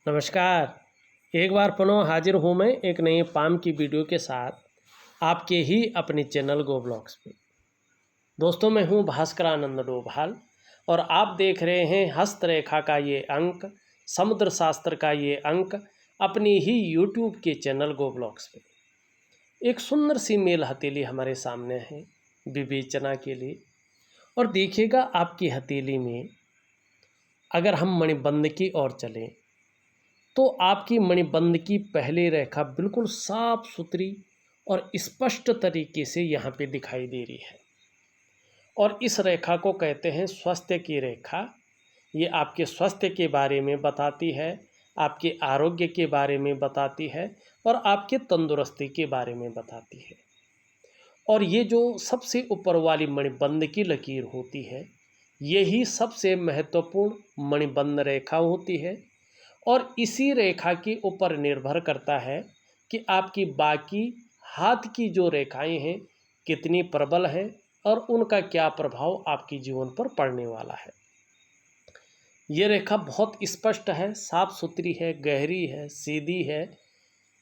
नमस्कार। एक बार पुनः हाजिर हूँ मैं एक नए पाम की वीडियो के साथ आपके ही अपने चैनल गो ब्लॉग्स पे। दोस्तों, मैं हूँ भास्कर आनंद डोभाल और आप देख रहे हैं हस्तरेखा का ये अंक, समुद्र शास्त्र का ये अंक अपनी ही यूट्यूब के चैनल गो ब्लॉग्स पे। एक सुंदर सी मेल हथेली हमारे सामने है विवेचना के लिए। और देखिएगा, आपकी हथेली में अगर हम मणिबंध की ओर चलें तो आपकी मणिबंध की पहली रेखा बिल्कुल साफ सुथरी और स्पष्ट तरीके से यहाँ पे दिखाई दे रही है। और इस रेखा को कहते हैं स्वास्थ्य की रेखा। ये आपके स्वास्थ्य के बारे में बताती है, आपके आरोग्य के बारे में बताती है और आपके तंदुरुस्ती के बारे में बताती है। और ये जो सबसे ऊपर वाली मणिबंध की लकीर होती है, यही सबसे महत्वपूर्ण मणिबंध रेखा होती है। और इसी रेखा के ऊपर निर्भर करता है कि आपकी बाकी हाथ की जो रेखाएं हैं कितनी प्रबल हैं और उनका क्या प्रभाव आपके जीवन पर पड़ने वाला है। ये रेखा बहुत स्पष्ट है, साफ सुथरी है, गहरी है, सीधी है,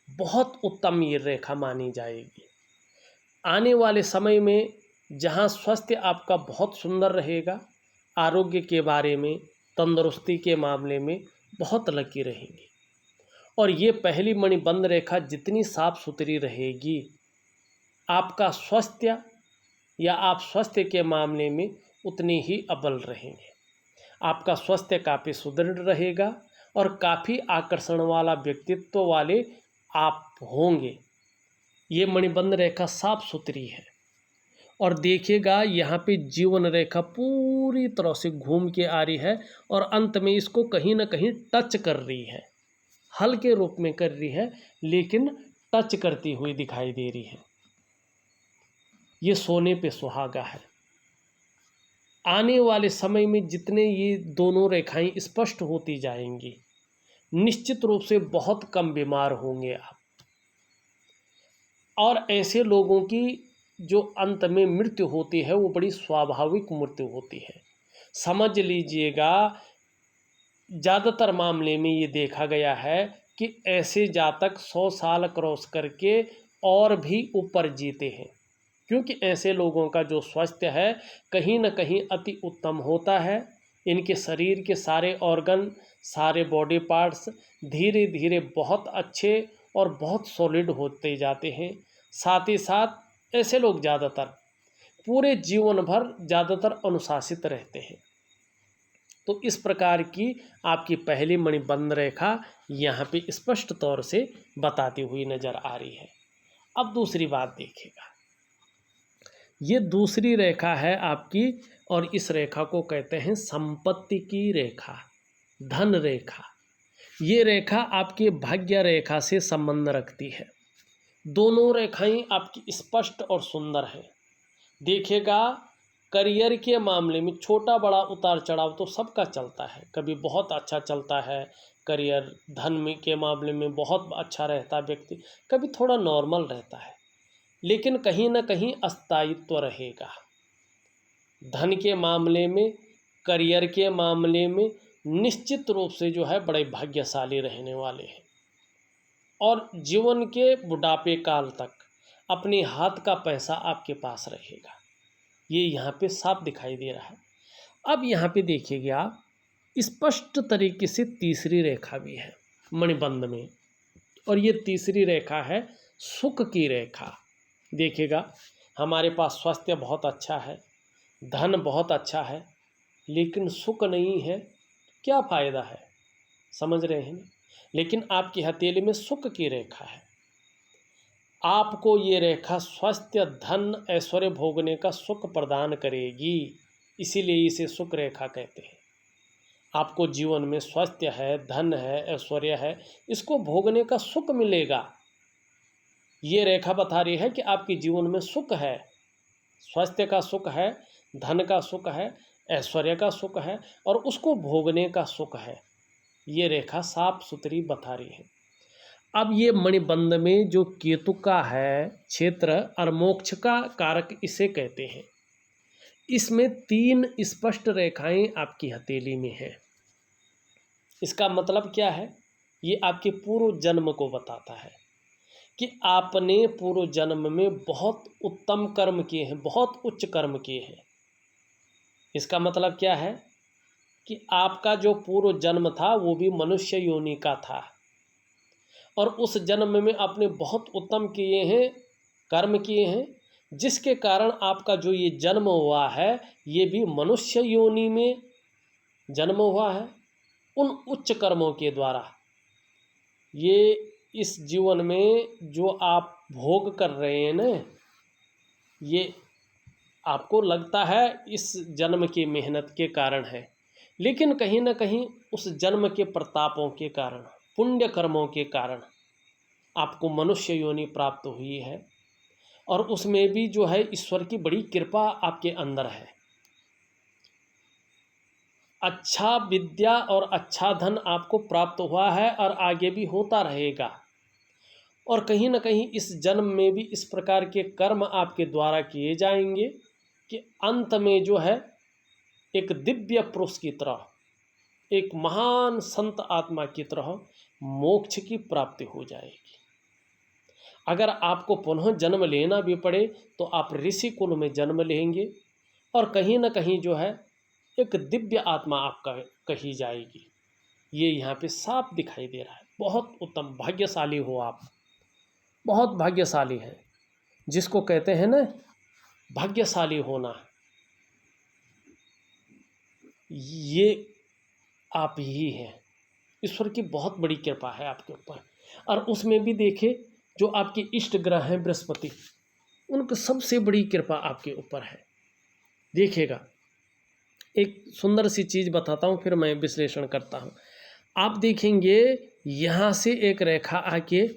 बहुत उत्तम ये रेखा मानी जाएगी। आने वाले समय में जहाँ स्वास्थ्य आपका बहुत सुंदर रहेगा, आरोग्य के बारे में, तंदुरुस्ती के मामले में बहुत लकी रहेंगी। और ये पहली मणिबंध रेखा जितनी साफ सुथरी रहेगी, आपका स्वास्थ्य या आप स्वास्थ्य के मामले में उतने ही अव्वल रहेंगे। आपका स्वास्थ्य काफ़ी सुदृढ़ रहेगा और काफ़ी आकर्षण वाला व्यक्तित्व वाले आप होंगे। ये मणिबंध रेखा साफ सुथरी है और देखिएगा, यहाँ पे जीवन रेखा पूरी तरह से घूम के आ रही है और अंत में इसको कहीं ना कहीं टच कर रही है, हल्के रूप में कर रही है लेकिन टच करती हुई दिखाई दे रही है। ये सोने पे सुहागा है। आने वाले समय में जितने ये दोनों रेखाएं स्पष्ट होती जाएंगी, निश्चित रूप से बहुत कम बीमार होंगे आप। और ऐसे लोगों की जो अंत में मृत्यु होती है वो बड़ी स्वाभाविक मृत्यु होती है। समझ लीजिएगा, ज़्यादातर मामले में ये देखा गया है कि ऐसे जातक 100 साल क्रॉस करके और भी ऊपर जीते हैं, क्योंकि ऐसे लोगों का जो स्वास्थ्य है कहीं न कहीं अति उत्तम होता है। इनके शरीर के सारे ऑर्गन, सारे बॉडी पार्ट्स धीरे धीरे बहुत अच्छे और बहुत सॉलिड होते जाते हैं। साथ ही साथ ऐसे लोग ज़्यादातर पूरे जीवन भर ज़्यादातर अनुशासित रहते हैं। तो इस प्रकार की आपकी पहली मणिबंध रेखा यहाँ पे स्पष्ट तौर से बताती हुई नज़र आ रही है। अब दूसरी बात देखिएगा, ये दूसरी रेखा है आपकी और इस रेखा को कहते हैं संपत्ति की रेखा, धन रेखा। ये रेखा आपके भाग्य रेखा से संबंध रखती है। दोनों रेखाएं आपकी स्पष्ट और सुंदर हैं। देखिएगा, करियर के मामले में छोटा बड़ा उतार चढ़ाव तो सबका चलता है। कभी बहुत अच्छा चलता है करियर, धन में के मामले में बहुत अच्छा रहता है व्यक्ति, कभी थोड़ा नॉर्मल रहता है, लेकिन कहीं ना कहीं अस्थायित्व रहेगा। धन के मामले में, करियर के मामले में निश्चित रूप से जो है बड़े भाग्यशाली रहने वाले हैं और जीवन के बुढ़ापे काल तक अपने हाथ का पैसा आपके पास रहेगा। ये यहाँ पे साफ दिखाई दे रहा है। अब यहाँ पे देखिएगा आप, स्पष्ट तरीके से तीसरी रेखा भी है मणिबंध में, और ये तीसरी रेखा है सुख की रेखा। देखिएगा, हमारे पास स्वास्थ्य बहुत अच्छा है, धन बहुत अच्छा है, लेकिन सुख नहीं है, क्या फ़ायदा है? समझ रहे हैं? लेकिन आपकी हथेली में सुख की रेखा है। आपको ये रेखा स्वास्थ्य, धन, ऐश्वर्य भोगने का सुख प्रदान करेगी, इसीलिए इसे सुख रेखा कहते हैं। आपको जीवन में स्वास्थ्य है, धन है, ऐश्वर्य है, इसको भोगने का सुख मिलेगा। ये रेखा बता रही है कि आपके जीवन में सुख है, स्वास्थ्य का सुख है, धन का सुख है, ऐश्वर्य का सुख है और उसको भोगने का सुख है। ये रेखा साफ सुथरी बता रही है। अब ये मणिबंध में जो केतु का है क्षेत्र और मोक्ष का कारक इसे कहते हैं, इसमें 3 स्पष्ट रेखाएं आपकी हथेली में हैं। इसका मतलब क्या है? ये आपके पूर्व जन्म को बताता है कि आपने पूर्व जन्म में बहुत उत्तम कर्म किए हैं, बहुत उच्च कर्म किए हैं। इसका मतलब क्या है कि आपका जो पूर्व जन्म था वो भी मनुष्य योनि का था, और उस जन्म में आपने बहुत उत्तम किए हैं, कर्म किए हैं, जिसके कारण आपका जो ये जन्म हुआ है ये भी मनुष्य योनि में जन्म हुआ है उन उच्च कर्मों के द्वारा। ये इस जीवन में जो आप भोग कर रहे हैं ना, ये आपको लगता है इस जन्म की मेहनत के कारण है, लेकिन कहीं ना कहीं उस जन्म के प्रतापों के कारण, पुण्य कर्मों के कारण आपको मनुष्य योनि प्राप्त हुई है, और उसमें भी जो है ईश्वर की बड़ी कृपा आपके अंदर है। अच्छा विद्या और अच्छा धन आपको प्राप्त हुआ है और आगे भी होता रहेगा, और कहीं ना कहीं इस जन्म में भी इस प्रकार के कर्म आपके द्वारा किए जाएंगे कि अंत में जो है एक दिव्य पुरुष की तरह, एक महान संत आत्मा की तरह मोक्ष की प्राप्ति हो जाएगी। अगर आपको पुनः जन्म लेना भी पड़े तो आप ऋषि कुल में जन्म लेंगे, और कहीं ना कहीं जो है एक दिव्य आत्मा आपका कही जाएगी। ये यहाँ पे साफ दिखाई दे रहा है। बहुत उत्तम, भाग्यशाली हो आप, बहुत भाग्यशाली है। जिसको कहते हैं ना भाग्यशाली होना, ये आप ही हैं। ईश्वर की बहुत बड़ी कृपा है आपके ऊपर। और उसमें भी देखे जो आपके इष्ट ग्रह हैं बृहस्पति, उनकी सबसे बड़ी कृपा आपके ऊपर है। देखिएगा, एक सुंदर सी चीज़ बताता हूँ, फिर मैं विश्लेषण करता हूँ। आप देखेंगे यहाँ से एक रेखा आके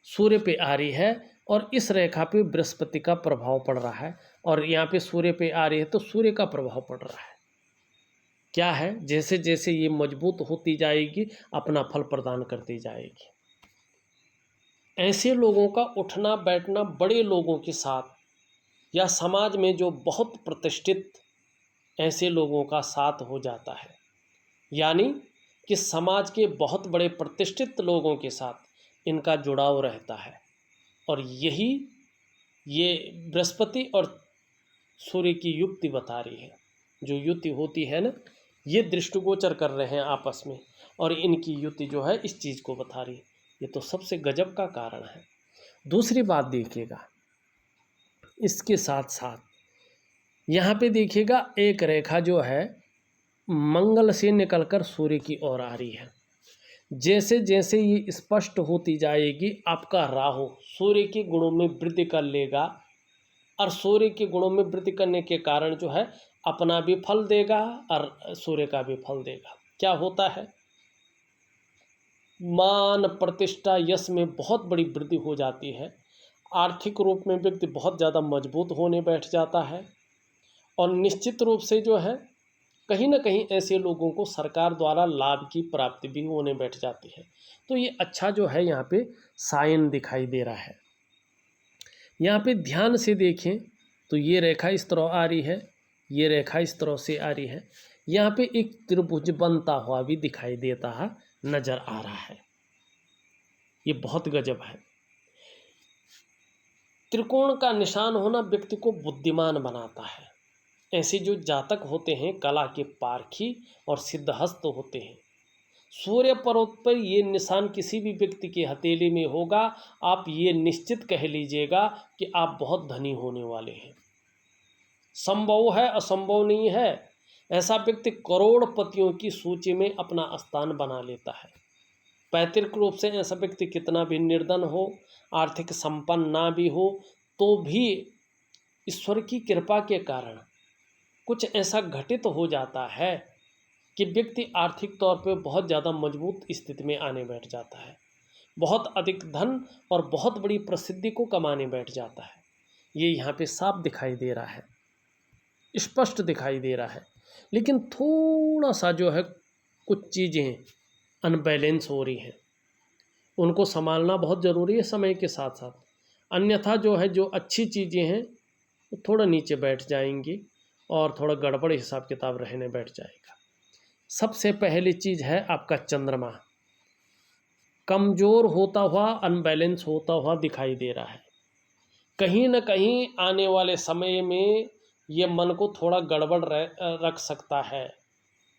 सूर्य पे आ रही है, और इस रेखा पे बृहस्पति का प्रभाव पड़ रहा है, और यहाँ पे सूर्य पे आ रही है तो सूर्य का प्रभाव पड़ रहा है। क्या है, जैसे जैसे ये मजबूत होती जाएगी अपना फल प्रदान करती जाएगी। ऐसे लोगों का उठना बैठना बड़े लोगों के साथ, या समाज में जो बहुत प्रतिष्ठित ऐसे लोगों का साथ हो जाता है, यानी कि समाज के बहुत बड़े प्रतिष्ठित लोगों के साथ इनका जुड़ाव रहता है। और यही ये बृहस्पति और सूर्य की युक्ति बता रही है। जो युति होती है ना, ये दृष्टिगोचर कर रहे हैं आपस में, और इनकी युति जो है इस चीज़ को बता रही है। ये तो सबसे गजब का कारण है। दूसरी बात देखिएगा, इसके साथ साथ यहाँ पे देखिएगा एक रेखा जो है मंगल से निकलकर सूर्य की ओर आ रही है। जैसे जैसे ये स्पष्ट होती जाएगी, आपका राहु सूर्य के गुणों में वृद्धि कर लेगा, और सूर्य के गुणों में वृद्धि करने के कारण जो है अपना भी फल देगा और सूर्य का भी फल देगा। क्या होता है, मान प्रतिष्ठा यश में बहुत बड़ी वृद्धि हो जाती है। आर्थिक रूप में व्यक्ति बहुत ज़्यादा मजबूत होने बैठ जाता है, और निश्चित रूप से जो है कहीं ना कहीं ऐसे लोगों को सरकार द्वारा लाभ की प्राप्ति भी होने बैठ जाती है। तो ये अच्छा जो है यहाँ पे साइन दिखाई दे रहा है। यहाँ पे ध्यान से देखें तो ये रेखा इस तरह आ रही है, ये रेखा इस तरह से आ रही है। यहाँ पे एक त्रिभुज बनता हुआ भी दिखाई देता है, नजर आ रहा है। ये बहुत गजब है। त्रिकोण का निशान होना व्यक्ति को बुद्धिमान बनाता है। ऐसे जो जातक होते हैं कला के पारखी और सिद्धहस्त होते हैं, सूर्य पर्वत पर ये निशान किसी भी व्यक्ति के हथेली में होगा, आप ये निश्चित कह लीजिएगा कि आप बहुत धनी होने वाले हैं। संभव है, असंभव नहीं है। ऐसा व्यक्ति करोड़पतियों की सूची में अपना स्थान बना लेता है। पैतृक रूप से ऐसा व्यक्ति कितना भी निर्धन हो, आर्थिक संपन्न ना भी हो, तो भी ईश्वर की कृपा के कारण कुछ ऐसा घटित हो जाता है कि व्यक्ति आर्थिक तौर पे बहुत ज़्यादा मजबूत स्थिति में आने बैठ जाता है, बहुत अधिक धन और बहुत बड़ी प्रसिद्धि को कमाने बैठ जाता है। ये यहाँ पे साफ दिखाई दे रहा है, स्पष्ट दिखाई दे रहा है। लेकिन थोड़ा सा जो है कुछ चीज़ें अनबैलेंस हो रही हैं, उनको संभालना बहुत ज़रूरी है समय के साथ साथ। अन्यथा जो है जो अच्छी चीज़ें हैं वो थोड़ा नीचे बैठ जाएंगी, और थोड़ा गड़बड़ हिसाब किताब रहने बैठ जाएगा। सबसे पहली चीज़ है आपका चंद्रमा। कमज़ोर होता हुआ, अनबैलेंस होता हुआ दिखाई दे रहा है। कहीं न कहीं आने वाले समय में ये मन को थोड़ा गड़बड़ रख सकता है।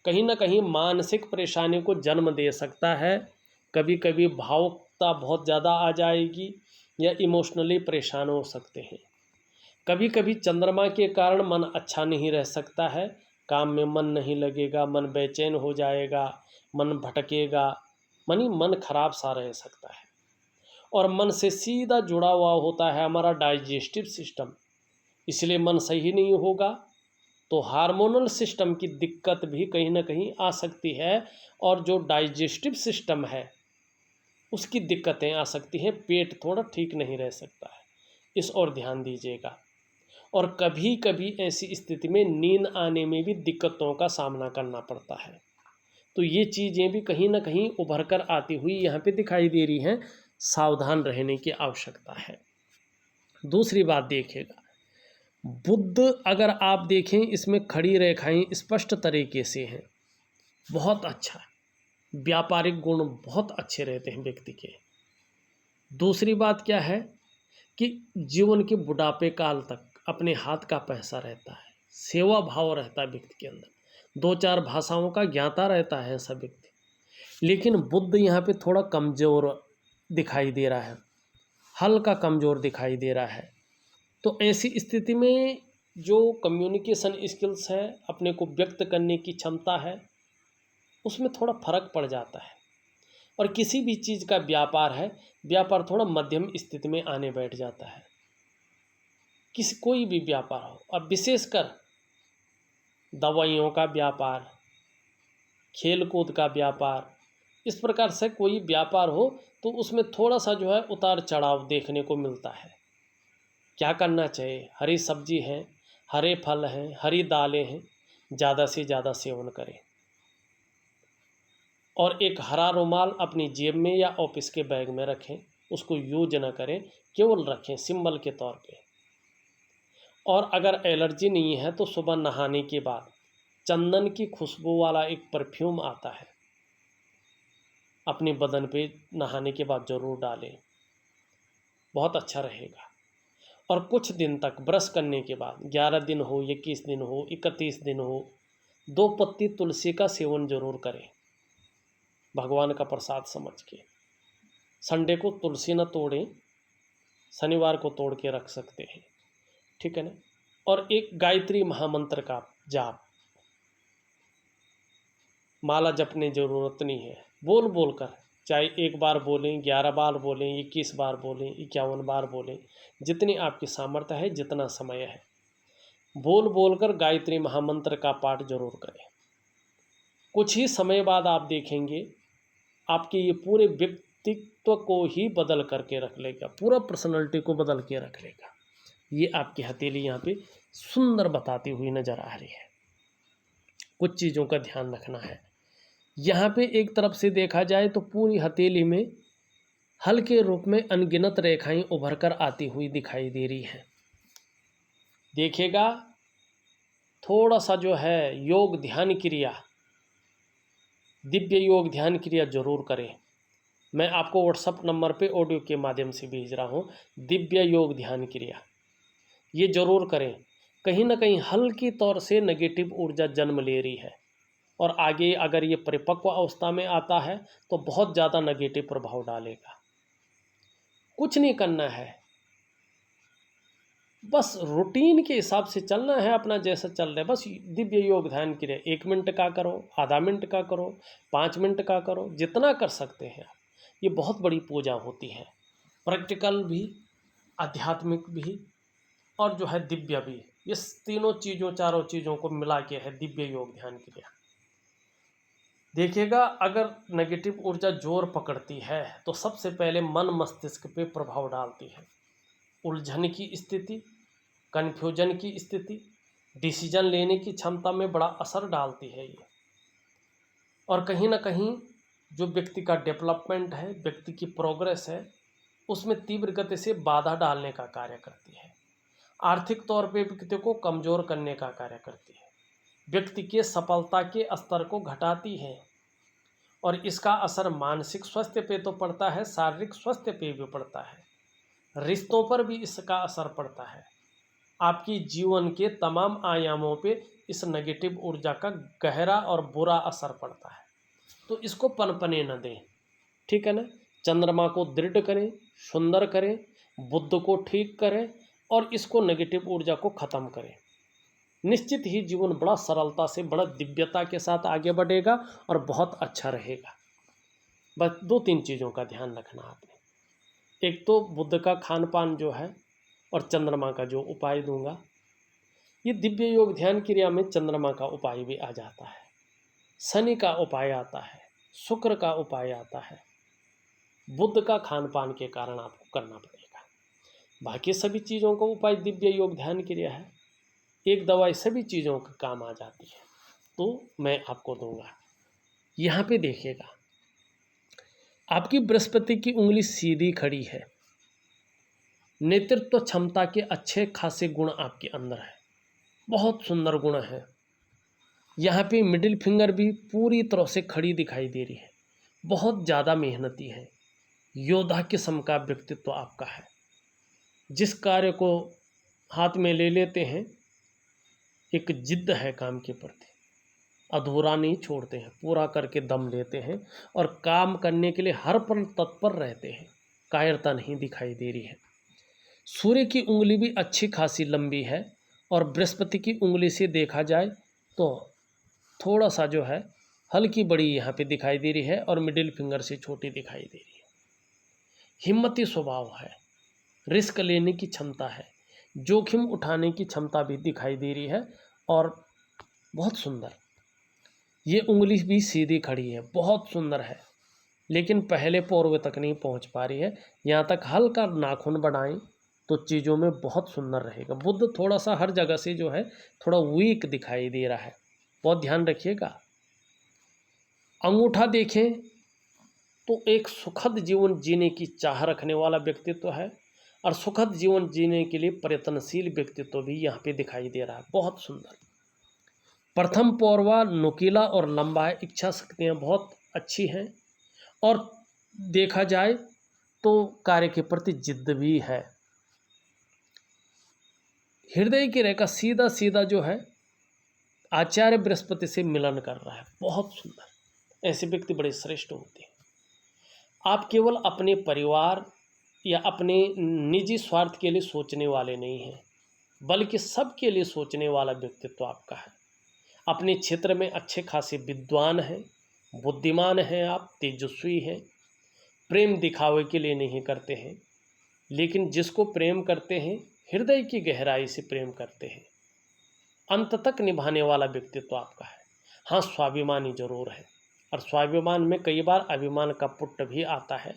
कहीं न कहीं मानसिक परेशानी को जन्म दे सकता है। कभी कभी भावुकता बहुत ज़्यादा आ जाएगी या इमोशनली परेशान हो सकते हैं। कभी कभी चंद्रमा के कारण मन अच्छा नहीं रह सकता है। काम में मन नहीं लगेगा, मन बेचैन हो जाएगा, मन भटकेगा, मन खराब सा रह सकता है। और मन से सीधा जुड़ा हुआ होता है हमारा डाइजेस्टिव सिस्टम, इसलिए मन सही नहीं होगा तो हार्मोनल सिस्टम की दिक्कत भी कहीं ना कहीं आ सकती है। और जो डाइजेस्टिव सिस्टम है उसकी दिक्कतें आ सकती हैं। पेट थोड़ा ठीक नहीं रह सकता है, इस ओर ध्यान दीजिएगा। और कभी कभी ऐसी स्थिति में नींद आने में भी दिक्कतों का सामना करना पड़ता है। तो ये चीज़ें भी कहीं ना कहीं उभर कर आती हुई यहाँ पे दिखाई दे रही हैं। सावधान रहने की आवश्यकता है। दूसरी बात देखिएगा, बुध अगर आप देखें इसमें खड़ी रेखाएं स्पष्ट तरीके से हैं, बहुत अच्छा। व्यापारिक गुण बहुत अच्छे रहते हैं व्यक्ति के। दूसरी बात क्या है कि जीवन के बुढ़ापे काल तक अपने हाथ का पैसा रहता है, सेवा भाव रहता है व्यक्ति के अंदर, 2-4 भाषाओं का ज्ञाता रहता है ऐसा व्यक्ति। लेकिन बुद्ध यहाँ पे थोड़ा कमज़ोर दिखाई दे रहा है, हल्का कमज़ोर दिखाई दे रहा है। तो ऐसी स्थिति में जो कम्युनिकेशन स्किल्स है, अपने को व्यक्त करने की क्षमता है, उसमें थोड़ा फर्क पड़ जाता है। और किसी भी चीज़ का व्यापार है, व्यापार थोड़ा मध्यम स्थिति में आने बैठ जाता है। कोई भी व्यापार हो, अब विशेषकर दवाइयों का व्यापार, खेल कूद का व्यापार, इस प्रकार से कोई व्यापार हो तो उसमें थोड़ा सा जो है उतार चढ़ाव देखने को मिलता है। क्या करना चाहिए? हरी सब्जी है, हरे फल हैं, हरी दालें हैं, ज़्यादा से ज़्यादा सेवन करें। और एक हरा रुमाल अपनी जेब में या ऑफिस के बैग में रखें, उसको यूज ना करें, केवल रखें सिंबल के तौर पे। और अगर एलर्जी नहीं है तो सुबह नहाने के बाद चंदन की खुशबू वाला एक परफ्यूम आता है, अपने बदन पे नहाने के बाद ज़रूर डालें, बहुत अच्छा रहेगा। और कुछ दिन तक ब्रश करने के बाद 11 दिन हो, 21 दिन हो, 31 दिन हो, 2 पत्ती तुलसी का सेवन जरूर करें, भगवान का प्रसाद समझ के। संडे को तुलसी न तोड़ें, शनिवार को तोड़ के रख सकते हैं, ठीक है ना। और एक गायत्री महामंत्र का जाप, माला जपने ज़रूरत नहीं है, बोल बोल कर, चाहे 1 बार बोलें, 11 बार बोलें, 21 बार बोलें, 51 बार बोलें, जितनी आपकी सामर्थ्य है, जितना समय है, बोल बोल कर गायत्री महामंत्र का पाठ जरूर करें। कुछ ही समय बाद आप देखेंगे आपके ये पूरे व्यक्तित्व को ही बदल करके रख लेगा, पूरा पर्सनैलिटी को बदल के रख लेगा। ये आपकी हथेली यहाँ पे सुंदर बताती हुई नज़र आ रही है। कुछ चीज़ों का ध्यान रखना है। यहाँ पे एक तरफ से देखा जाए तो पूरी हथेली में हल्के रूप में अनगिनत रेखाएं उभर कर आती हुई दिखाई दे रही हैं। देखिएगा थोड़ा सा जो है योग ध्यान क्रिया, दिव्य योग ध्यान क्रिया जरूर करें। मैं आपको व्हाट्सएप नंबर पे ऑडियो के माध्यम से भेज रहा हूँ, दिव्य योग ध्यान क्रिया ये जरूर करें। कहीं ना कहीं हल्की तौर से नेगेटिव ऊर्जा जन्म ले रही है और आगे अगर ये परिपक्व अवस्था में आता है तो बहुत ज़्यादा नेगेटिव प्रभाव डालेगा। कुछ नहीं करना है, बस रूटीन के हिसाब से चलना है अपना, जैसा चल रहा है। बस दिव्य योग ध्यान क्रिया 1 मिनट का करो, आधा मिनट का करो, 5 मिनट का करो, जितना कर सकते हैं आप। ये बहुत बड़ी पूजा होती है, प्रैक्टिकल भी, आध्यात्मिक भी और जो है दिव्य भी। ये तीनों चीज़ों, चारों चीज़ों को मिला के है दिव्य योग ध्यान क्रिया। देखिएगा अगर नेगेटिव ऊर्जा जोर पकड़ती है तो सबसे पहले मन मस्तिष्क पे प्रभाव डालती है, उलझन की स्थिति, कन्फ्यूजन की स्थिति, डिसीजन लेने की क्षमता में बड़ा असर डालती है ये। और कहीं ना कहीं जो व्यक्ति का डेवलपमेंट है, व्यक्ति की प्रोग्रेस है, उसमें तीव्र गति से बाधा डालने का कार्य करती है। आर्थिक तौर पे व्यक्ति को कमज़ोर करने का कार्य करती है, व्यक्ति के सफलता के स्तर को घटाती है और इसका असर मानसिक स्वास्थ्य पे तो पड़ता है, शारीरिक स्वास्थ्य पे भी पड़ता है, रिश्तों पर भी इसका असर पड़ता है। आपकी जीवन के तमाम आयामों पे इस नेगेटिव ऊर्जा का गहरा और बुरा असर पड़ता है। तो इसको पनपने न दें, ठीक है ना। चंद्रमा को दृढ़ करें, सुंदर करें, बुद्ध को ठीक करें और इसको नेगेटिव ऊर्जा को ख़त्म करें। निश्चित ही जीवन बड़ा सरलता से, बड़ा दिव्यता के साथ आगे बढ़ेगा और बहुत अच्छा रहेगा। बस 2-3 चीज़ों का ध्यान रखना आपने। एक तो बुद्ध का खान पान जो है और चंद्रमा का जो उपाय दूंगा, ये दिव्य योग ध्यान क्रिया में चंद्रमा का उपाय भी आ जाता है, शनि का उपाय आता है, शुक्र का उपाय आता है। बुद्ध का खान पान के कारण आपको करना पड़ेगा। बाकी सभी चीज़ों का उपाय दिव्य योग ध्यान क्रिया है, एक दवाई सभी चीज़ों का काम आ जाती है, तो मैं आपको दूंगा। यहाँ पे देखिएगा, आपकी बृहस्पति की उंगली सीधी खड़ी है, नेतृत्व क्षमता के अच्छे खासे गुण आपके अंदर है, बहुत सुंदर गुण है। यहाँ पे मिडिल फिंगर भी पूरी तरह से खड़ी दिखाई दे रही है, बहुत ज़्यादा मेहनती है, योद्धा किस्म का व्यक्तित्व आपका है। जिस कार्य को हाथ में ले लेते हैं, एक जिद्द है काम के प्रति, अधूरा नहीं छोड़ते हैं, पूरा करके दम लेते हैं और काम करने के लिए हर पल तत्पर रहते हैं, कायरता नहीं दिखाई दे रही है। सूर्य की उंगली भी अच्छी खासी लंबी है और बृहस्पति की उंगली से देखा जाए तो थोड़ा सा जो है हल्की बड़ी यहाँ पे दिखाई दे रही है और मिडिल फिंगर से छोटी दिखाई दे रही है। हिम्मती स्वभाव है, रिस्क लेने की क्षमता है, जोखिम उठाने की क्षमता भी दिखाई दे रही है और बहुत सुंदर। ये उंगली भी सीधी खड़ी है, बहुत सुंदर है, लेकिन पहले पोर्वे तक नहीं पहुंच पा रही है। यहाँ तक हल्का नाखून बढ़ाएं तो चीज़ों में बहुत सुंदर रहेगा। बुद्ध थोड़ा सा हर जगह से जो है थोड़ा वीक दिखाई दे रहा है, बहुत ध्यान रखिएगा। अंगूठा देखें तो एक सुखद जीवन जीने की चाह रखने वाला व्यक्तित्व है और सुखद जीवन जीने के लिए प्रयत्नशील व्यक्तित्व भी यहाँ पे दिखाई दे रहा है, बहुत सुंदर। प्रथम पौरवा नुकीला और लंबा है, इच्छा शक्तियाँ बहुत अच्छी हैं और देखा जाए तो कार्य के प्रति जिद्द भी है। हृदय की रेखा सीधा सीधा जो है आचार्य बृहस्पति से मिलन कर रहा है, बहुत सुंदर। ऐसे व्यक्ति बड़े श्रेष्ठ होते हैं। आप केवल अपने परिवार या अपने निजी स्वार्थ के लिए सोचने वाले नहीं हैं, बल्कि सबके लिए सोचने वाला व्यक्तित्व आपका है। अपने क्षेत्र में अच्छे खासे विद्वान हैं, बुद्धिमान हैं, आप तेजस्वी हैं। प्रेम दिखावे के लिए नहीं करते हैं, लेकिन जिसको प्रेम करते हैं हृदय की गहराई से प्रेम करते हैं, अंत तक निभाने वाला व्यक्तित्व आपका है। हाँ, स्वाभिमानी जरूर है और स्वाभिमान में कई बार अभिमान का पुट भी आता है,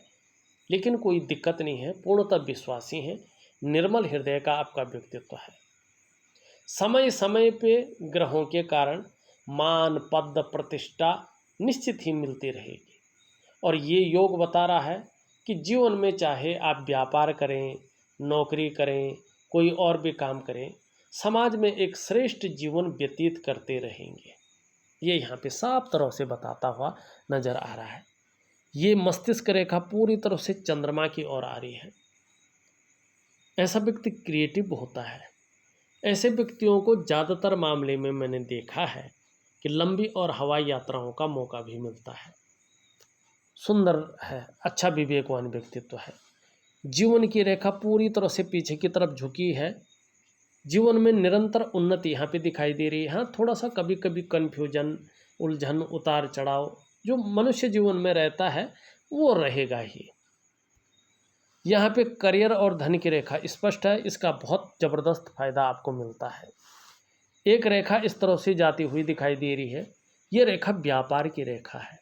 लेकिन कोई दिक्कत नहीं है, पूर्णतः विश्वासी हैं, निर्मल हृदय का आपका व्यक्तित्व है। समय समय पे ग्रहों के कारण मान पद प्रतिष्ठा निश्चित ही मिलती रहेगी और ये योग बता रहा है कि जीवन में चाहे आप व्यापार करें, नौकरी करें, कोई और भी काम करें, समाज में एक श्रेष्ठ जीवन व्यतीत करते रहेंगे। ये यहाँ पे साफ तरह से बताता हुआ नजर आ रहा है। ये मस्तिष्क रेखा पूरी तरह से चंद्रमा की ओर आ रही है। ऐसा व्यक्ति क्रिएटिव होता है। ऐसे व्यक्तियों को ज़्यादातर मामले में मैंने देखा है कि लंबी और हवाई यात्राओं का मौका भी मिलता है। सुंदर है, अच्छा विवेकवान व्यक्तित्व है। जीवन की रेखा पूरी तरह से पीछे की तरफ झुकी है। जीवन में निरंतर उन्नति यहाँ पे दिखाई दे रही है। हाँ, थोड़ा सा कभी कभी कन्फ्यूजन, उलझन, उतार चढ़ाव जो मनुष्य जीवन में रहता है वो रहेगा ही। यहाँ पे करियर और धन की रेखा स्पष्ट है, इसका बहुत ज़बरदस्त फायदा आपको मिलता है। एक रेखा इस तरह से जाती हुई दिखाई दे रही है, ये रेखा व्यापार की रेखा है।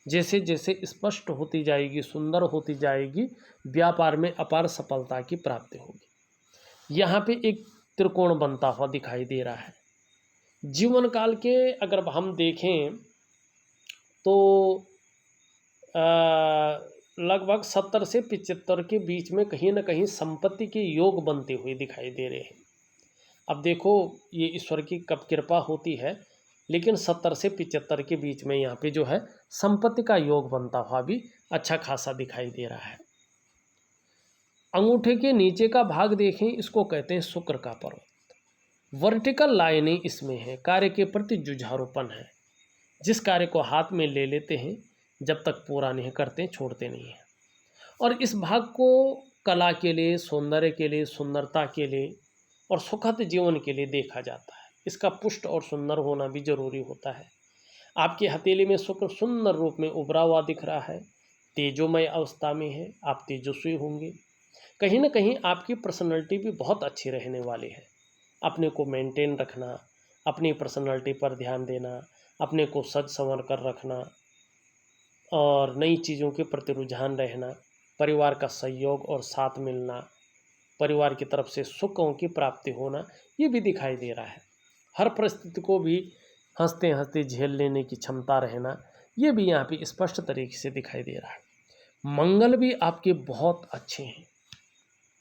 जैसे जैसे स्पष्ट होती जाएगी, सुंदर होती जाएगी, व्यापार में अपार सफलता की प्राप्ति होगी। यहाँ पे एक त्रिकोण बनता हुआ दिखाई दे रहा है। जीवन काल के अगर हम देखें तो लगभग 70 से 75 के बीच में कहीं ना कहीं संपत्ति के योग बनते हुए दिखाई दे रहे हैं। अब देखो, ये ईश्वर की कब कृपा होती है, लेकिन 70 से 75 के बीच में यहाँ पे जो है संपत्ति का योग बनता हुआ भी अच्छा खासा दिखाई दे रहा है। अंगूठे के नीचे का भाग देखें, इसको कहते हैं शुक्र का पर्वत। वर्टिकल लाइनें इसमें है, कार्य के प्रति जुझारूपन है। जिस कार्य को हाथ में ले लेते हैं, जब तक पूरा नहीं करते छोड़ते नहीं हैं। और इस भाग को कला के लिए, सौंदर्य के लिए, सुंदरता के लिए और सुखद जीवन के लिए देखा जाता है। इसका पुष्ट और सुंदर होना भी जरूरी होता है। आपकी हथेली में शुक्र सुंदर रूप में उभरा हुआ दिख रहा है, तेजोमय अवस्था में है, आप तेजस्वी होंगे। कहीं ना कहीं आपकी पर्सनैलिटी भी बहुत अच्छी रहने वाली है। अपने को मेंटेन रखना, अपनी पर्सनैलिटी पर ध्यान देना, अपने को सज संवर कर रखना और नई चीज़ों के प्रति रुझान रहना, परिवार का सहयोग और साथ मिलना, परिवार की तरफ से सुखों की प्राप्ति होना, ये भी दिखाई दे रहा है। हर परिस्थिति को भी हंसते हंसते झेल लेने की क्षमता रहना, ये भी यहाँ पे स्पष्ट तरीके से दिखाई दे रहा है। मंगल भी आपके बहुत अच्छे हैं।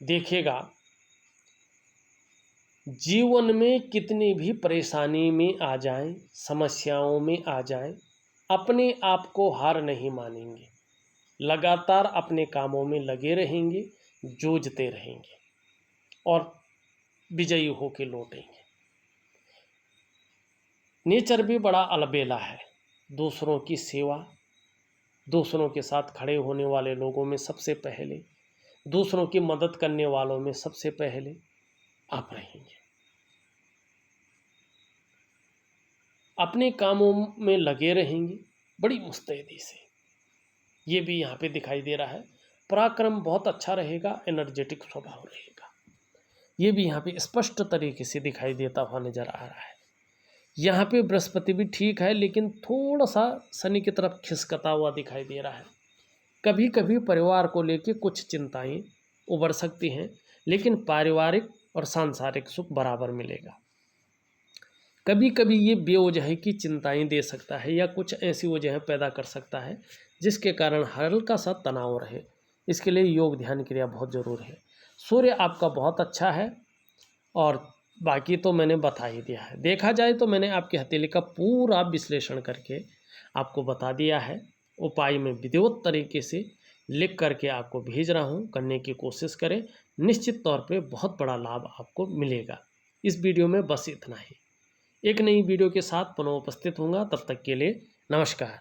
देखिएगा, जीवन में कितनी भी परेशानी में आ जाएं, समस्याओं में आ जाएं, अपने आप को हार नहीं मानेंगे, लगातार अपने कामों में लगे रहेंगे, जूझते रहेंगे और विजयी होकर लौटेंगे। नेचर भी बड़ा अलबेला है। दूसरों की सेवा, दूसरों के साथ खड़े होने वाले लोगों में सबसे पहले, दूसरों की मदद करने वालों में सबसे पहले आप रहेंगे। अपने कामों में लगे रहेंगे बड़ी मुस्तैदी से, ये भी यहाँ पे दिखाई दे रहा है। पराक्रम बहुत अच्छा रहेगा, एनर्जेटिक स्वभाव रहेगा, ये भी यहाँ पे स्पष्ट तरीके से दिखाई देता हुआ नजर आ रहा है। यहाँ पे बृहस्पति भी ठीक है, लेकिन थोड़ा सा शनि की तरफ खिसकता हुआ दिखाई दे रहा है। कभी कभी परिवार को लेकर कुछ चिंताएं उभर सकती हैं, लेकिन पारिवारिक और सांसारिक सुख बराबर मिलेगा। कभी कभी ये बेवजह की चिंताएं दे सकता है या कुछ ऐसी वजह पैदा कर सकता है जिसके कारण हल्का सा तनाव रहे। इसके लिए योग ध्यान क्रिया बहुत जरूरी है। सूर्य आपका बहुत अच्छा है और बाकी तो मैंने बता ही दिया है। देखा जाए तो मैंने आपकी हथेली का पूरा विश्लेषण करके आपको बता दिया है। उपाय में विधिवत तरीके से लिख करके आपको भेज रहा हूँ, करने की कोशिश करें, निश्चित तौर पे बहुत बड़ा लाभ आपको मिलेगा। इस वीडियो में बस इतना ही। एक नई वीडियो के साथ पुनः उपस्थित होऊंगा, तब तक के लिए नमस्कार।